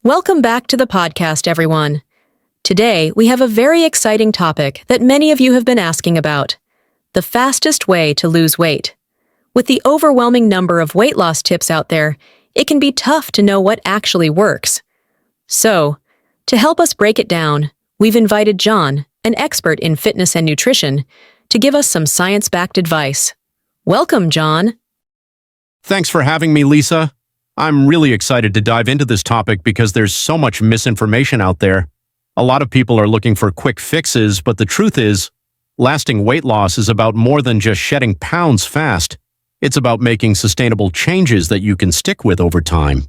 Welcome back to the podcast, everyone. Today, we have a very exciting topic that many of you have been asking about: the fastest way to lose weight. With the overwhelming number of weight loss tips out there, it can be tough to know what actually works. So, to help us break it down, we've invited John, an expert in fitness and nutrition, to give us some science-backed advice. Welcome, John. Thanks for having me, Lisa. I'm really excited to dive into this topic because there's so much misinformation out there. A lot of people are looking for quick fixes, but the truth is, lasting weight loss is about more than just shedding pounds fast. It's about making sustainable changes that you can stick with over time.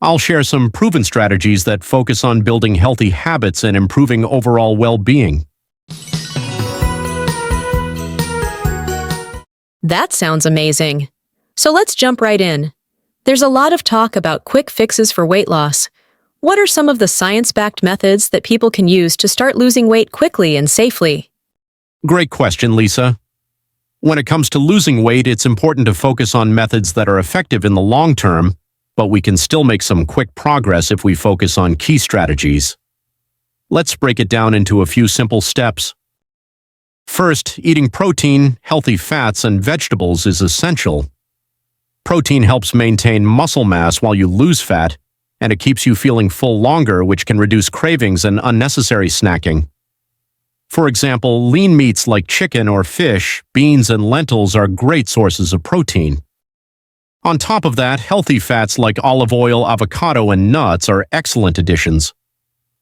I'll share some proven strategies that focus on building healthy habits and improving overall well-being. That sounds amazing. So let's jump right in. There's a lot of talk about quick fixes for weight loss. What are some of the science-backed methods that people can use to start losing weight quickly and safely? Great question, Lisa. When it comes to losing weight, it's important to focus on methods that are effective in the long term, but we can still make some quick progress if we focus on key strategies. Let's break it down into a few simple steps. First, eating protein, healthy fats, and vegetables is essential. Protein helps maintain muscle mass while you lose fat, and it keeps you feeling full longer, which can reduce cravings and unnecessary snacking. For example, lean meats like chicken or fish, beans, and lentils are great sources of protein. On top of that, healthy fats like olive oil, avocado, and nuts are excellent additions.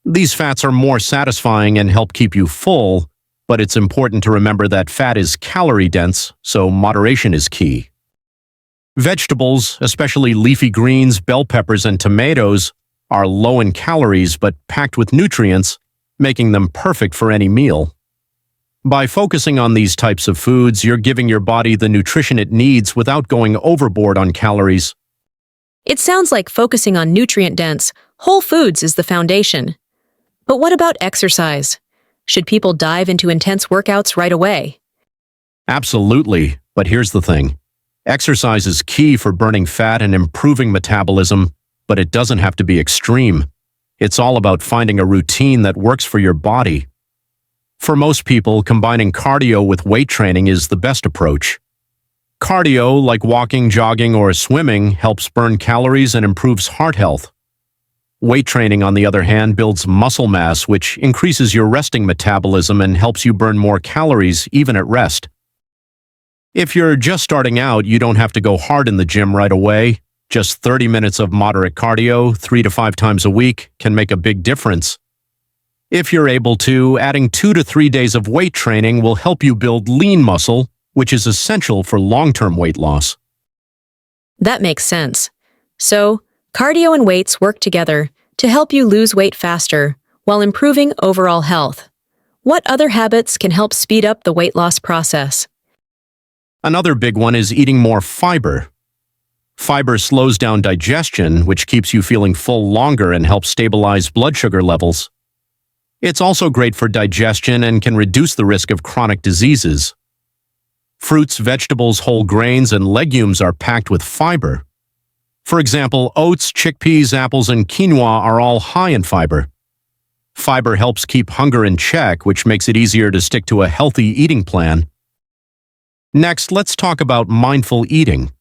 These fats are more satisfying and help keep you full, but it's important to remember that fat is calorie-dense, so moderation is key. Vegetables, especially leafy greens, bell peppers, and tomatoes, are low in calories but packed with nutrients, making them perfect for any meal. By focusing on these types of foods, you're giving your body the nutrition it needs without going overboard on calories. It sounds like focusing on nutrient-dense, whole foods is the foundation. But what about exercise? Should people dive into intense workouts right away? Absolutely, but here's the thing. Exercise is key for burning fat and improving metabolism, but it doesn't have to be extreme. It's all about finding a routine that works for your body. For most people, combining cardio with weight training is the best approach. Cardio, like walking, jogging, or swimming, helps burn calories and improves heart health. Weight training, on the other hand, builds muscle mass, which increases your resting metabolism and helps you burn more calories even at rest. If you're just starting out, you don't have to go hard in the gym right away. Just 30 minutes of moderate cardio, 3 to 5 times a week, can make a big difference. If you're able to, adding 2 to 3 days of weight training will help you build lean muscle, which is essential for long-term weight loss. That makes sense. So, cardio and weights work together to help you lose weight faster while improving overall health. What other habits can help speed up the weight loss process? Another big one is eating more fiber. Fiber slows down digestion, which keeps you feeling full longer and helps stabilize blood sugar levels. It's also great for digestion and can reduce the risk of chronic diseases. Fruits, vegetables, whole grains, and legumes are packed with fiber. For example, oats, chickpeas, apples, and quinoa are all high in fiber. Fiber helps keep hunger in check, which makes it easier to stick to a healthy eating plan. Next, let's talk about mindful eating.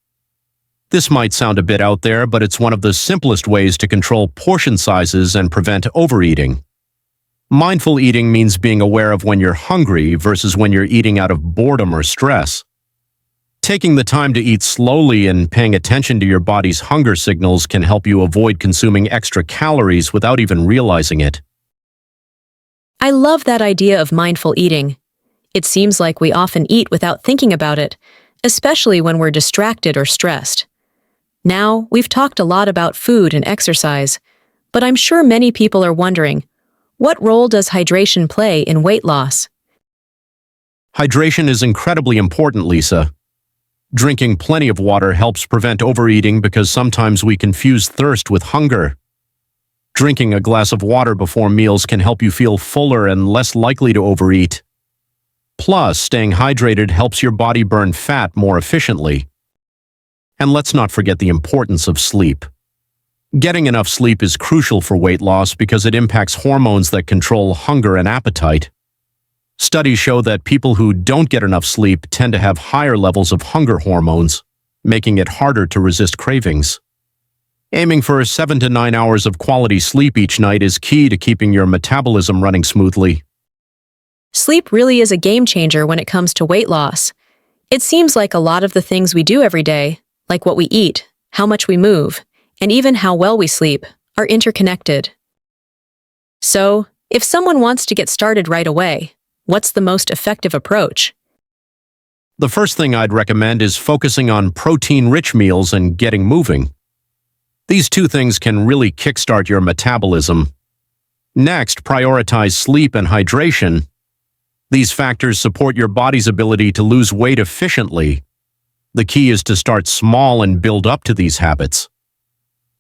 This might sound a bit out there, but it's one of the simplest ways to control portion sizes and prevent overeating. Mindful eating means being aware of when you're hungry versus when you're eating out of boredom or stress. Taking the time to eat slowly and paying attention to your body's hunger signals can help you avoid consuming extra calories without even realizing it. I love that idea of mindful eating. It seems like we often eat without thinking about it, especially when we're distracted or stressed. Now, we've talked a lot about food and exercise, but I'm sure many people are wondering, what role does hydration play in weight loss? Hydration is incredibly important, Lisa. Drinking plenty of water helps prevent overeating because sometimes we confuse thirst with hunger. Drinking a glass of water before meals can help you feel fuller and less likely to overeat. Plus, staying hydrated helps your body burn fat more efficiently. And let's not forget the importance of sleep. Getting enough sleep is crucial for weight loss because it impacts hormones that control hunger and appetite. Studies show that people who don't get enough sleep tend to have higher levels of hunger hormones, making it harder to resist cravings. Aiming for 7 to 9 hours of quality sleep each night is key to keeping your metabolism running smoothly. Sleep really is a game changer when it comes to weight loss. It seems like a lot of the things we do every day, like what we eat, how much we move, and even how well we sleep, are interconnected. So, if someone wants to get started right away, what's the most effective approach? The first thing I'd recommend is focusing on protein-rich meals and getting moving. These two things can really kickstart your metabolism. Next, prioritize sleep and hydration. These factors support your body's ability to lose weight efficiently. The key is to start small and build up to these habits.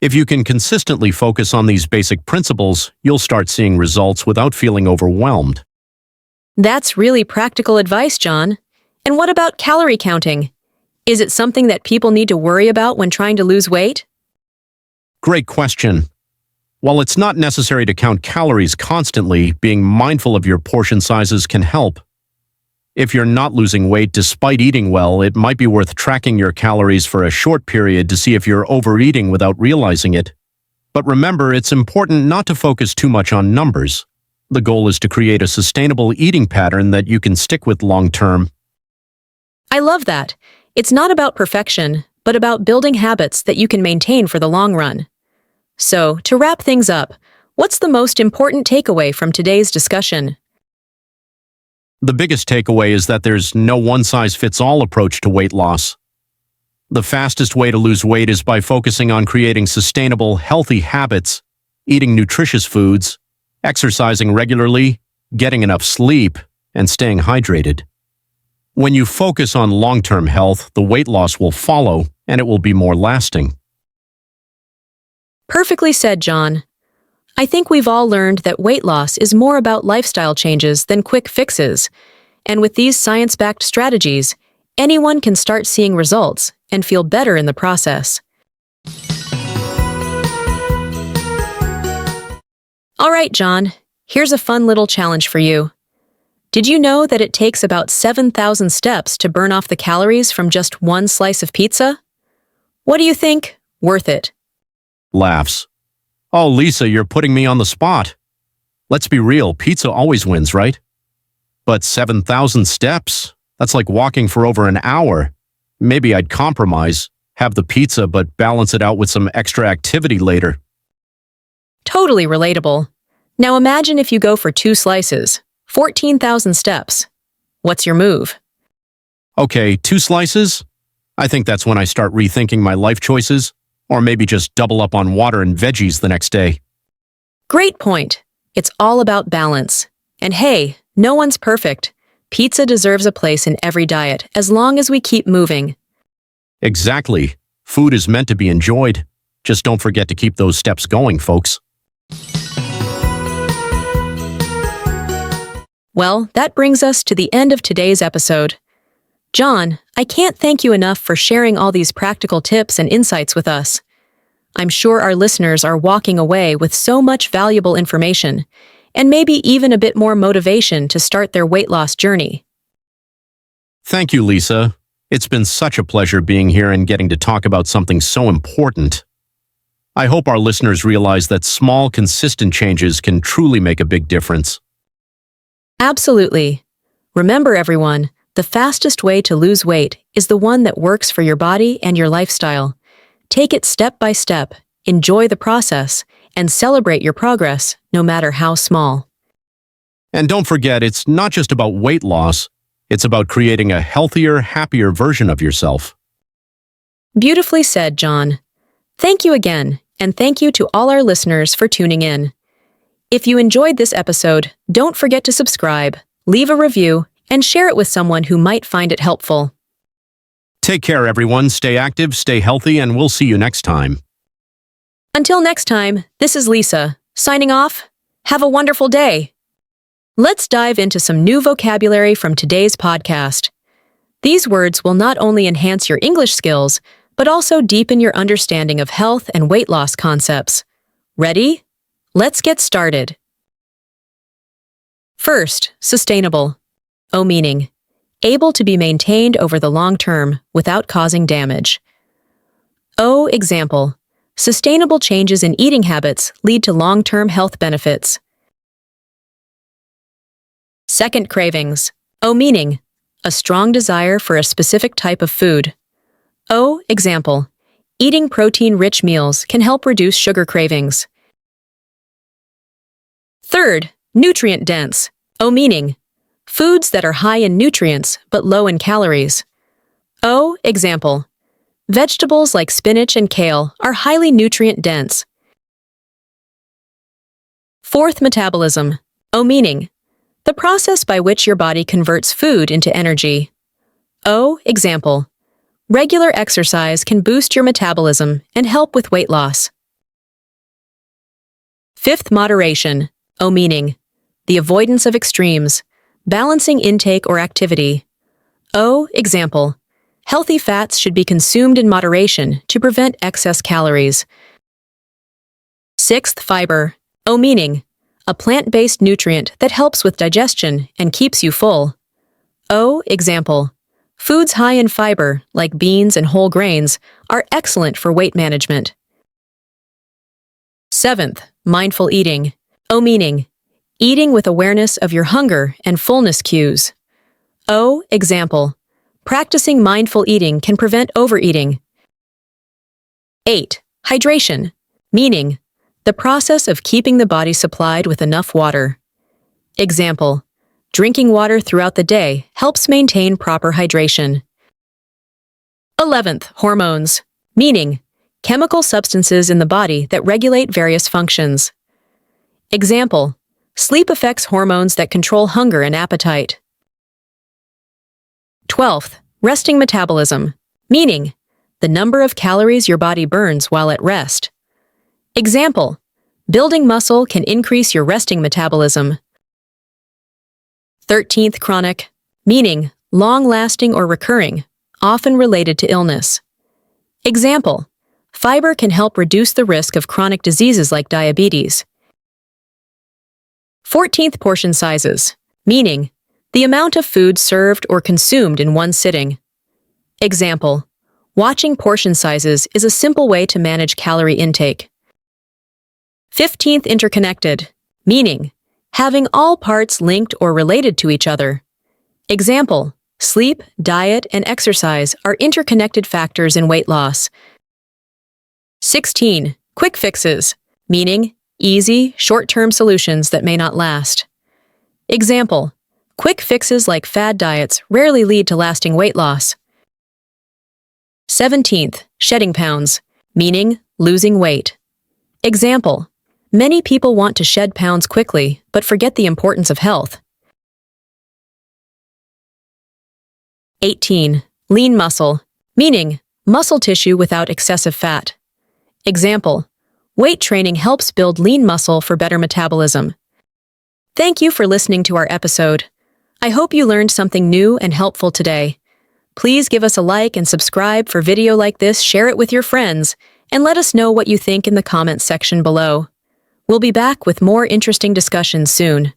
If you can consistently focus on these basic principles, you'll start seeing results without feeling overwhelmed. That's really practical advice, John. And what about calorie counting? Is it something that people need to worry about when trying to lose weight? Great question. While it's not necessary to count calories constantly, being mindful of your portion sizes can help. If you're not losing weight despite eating well, it might be worth tracking your calories for a short period to see if you're overeating without realizing it. But remember, it's important not to focus too much on numbers. The goal is to create a sustainable eating pattern that you can stick with long term. I love that. It's not about perfection, but about building habits that you can maintain for the long run. So, to wrap things up, what's the most important takeaway from today's discussion? The biggest takeaway is that there's no one-size-fits-all approach to weight loss. The fastest way to lose weight is by focusing on creating sustainable, healthy habits, eating nutritious foods, exercising regularly, getting enough sleep, and staying hydrated. When you focus on long-term health, the weight loss will follow, and it will be more lasting. Perfectly said, John. I think we've all learned that weight loss is more about lifestyle changes than quick fixes. And with these science-backed strategies, anyone can start seeing results and feel better in the process. All right, John, here's a fun little challenge for you. Did you know that it takes about 7,000 steps to burn off the calories from just one slice of pizza? What do you think? Worth it. Laughs. Oh, Lisa, you're putting me on the spot. Let's be real, pizza always wins, right? But 7,000 steps? That's like walking for over an hour. Maybe I'd compromise, have the pizza, but balance it out with some extra activity later. Totally relatable. Now imagine if you go for 2 slices, 14,000 steps. What's your move? Okay, 2 slices? I think that's when I start rethinking my life choices, or maybe just double up on water and veggies the next day. Great point. It's all about balance. And hey, no one's perfect. Pizza deserves a place in every diet as long as we keep moving. Exactly. Food is meant to be enjoyed. Just don't forget to keep those steps going, folks. Well, that brings us to the end of today's episode. John, I can't thank you enough for sharing all these practical tips and insights with us. I'm sure our listeners are walking away with so much valuable information, and maybe even a bit more motivation to start their weight loss journey. Thank you, Lisa. It's been such a pleasure being here and getting to talk about something so important. I hope our listeners realize that small, consistent changes can truly make a big difference. Absolutely. Remember, everyone, the fastest way to lose weight is the one that works for your body and your lifestyle. Take it step by step, enjoy the process, and celebrate your progress, no matter how small. And don't forget, it's not just about weight loss, it's about creating a healthier, happier version of yourself. Beautifully said, John. Thank you again, and thank you to all our listeners for tuning in. If you enjoyed this episode, don't forget to subscribe, leave a review, and share it with someone who might find it helpful. Take care, everyone. Stay active, stay healthy, and we'll see you next time. Until next time, this is Lisa, signing off. Have a wonderful day. Let's dive into some new vocabulary from today's podcast. These words will not only enhance your English skills, but also deepen your understanding of health and weight loss concepts. Ready? Let's get started. First, sustainable. O meaning, able to be maintained over the long term without causing damage. O example, sustainable changes in eating habits lead to long-term health benefits. Second, cravings. O meaning, a strong desire for a specific type of food. O example, eating protein-rich meals can help reduce sugar cravings. Third, nutrient-dense. O meaning, foods that are high in nutrients but low in calories. O example, vegetables like spinach and kale are highly nutrient-dense. Fourth, metabolism. O meaning, the process by which your body converts food into energy. O example, regular exercise can boost your metabolism and help with weight loss. Fifth, moderation. O meaning, the avoidance of extremes, balancing intake or activity. O example, healthy fats should be consumed in moderation to prevent excess calories. Sixth, fiber. O meaning, a plant-based nutrient that helps with digestion and keeps you full. O example, foods high in fiber, like beans and whole grains, are excellent for weight management. Seventh, mindful eating. O meaning, eating with awareness of your hunger and fullness cues. O example, practicing mindful eating can prevent overeating. 8. Hydration, meaning, the process of keeping the body supplied with enough water. Example, drinking water throughout the day helps maintain proper hydration. 11th, hormones, meaning, chemical substances in the body that regulate various functions. Example, sleep affects hormones that control hunger and appetite. 12th, resting metabolism, meaning, the number of calories your body burns while at rest. Example, building muscle can increase your resting metabolism. 13th, chronic, meaning, long-lasting or recurring, often related to illness. Example, fiber can help reduce the risk of chronic diseases like diabetes. 14th, portion sizes, meaning, the amount of food served or consumed in one sitting. Example, watching portion sizes is a simple way to manage calorie intake. 15th, interconnected, meaning, having all parts linked or related to each other. Example, sleep, diet, and exercise are interconnected factors in weight loss. 16. Quick fixes, meaning, easy, short-term solutions that may not last. Example, quick fixes like fad diets rarely lead to lasting weight loss. 17th, shedding pounds, meaning, losing weight. Example, many people want to shed pounds quickly but forget the importance of health. 18. Lean muscle, meaning, muscle tissue without excessive fat. Example, weight training helps build lean muscle for better metabolism. Thank you for listening to our episode. I hope you learned something new and helpful today. Please give us a like and subscribe for video like this, share it with your friends, and let us know what you think in the comments section below. We'll be back with more interesting discussions soon.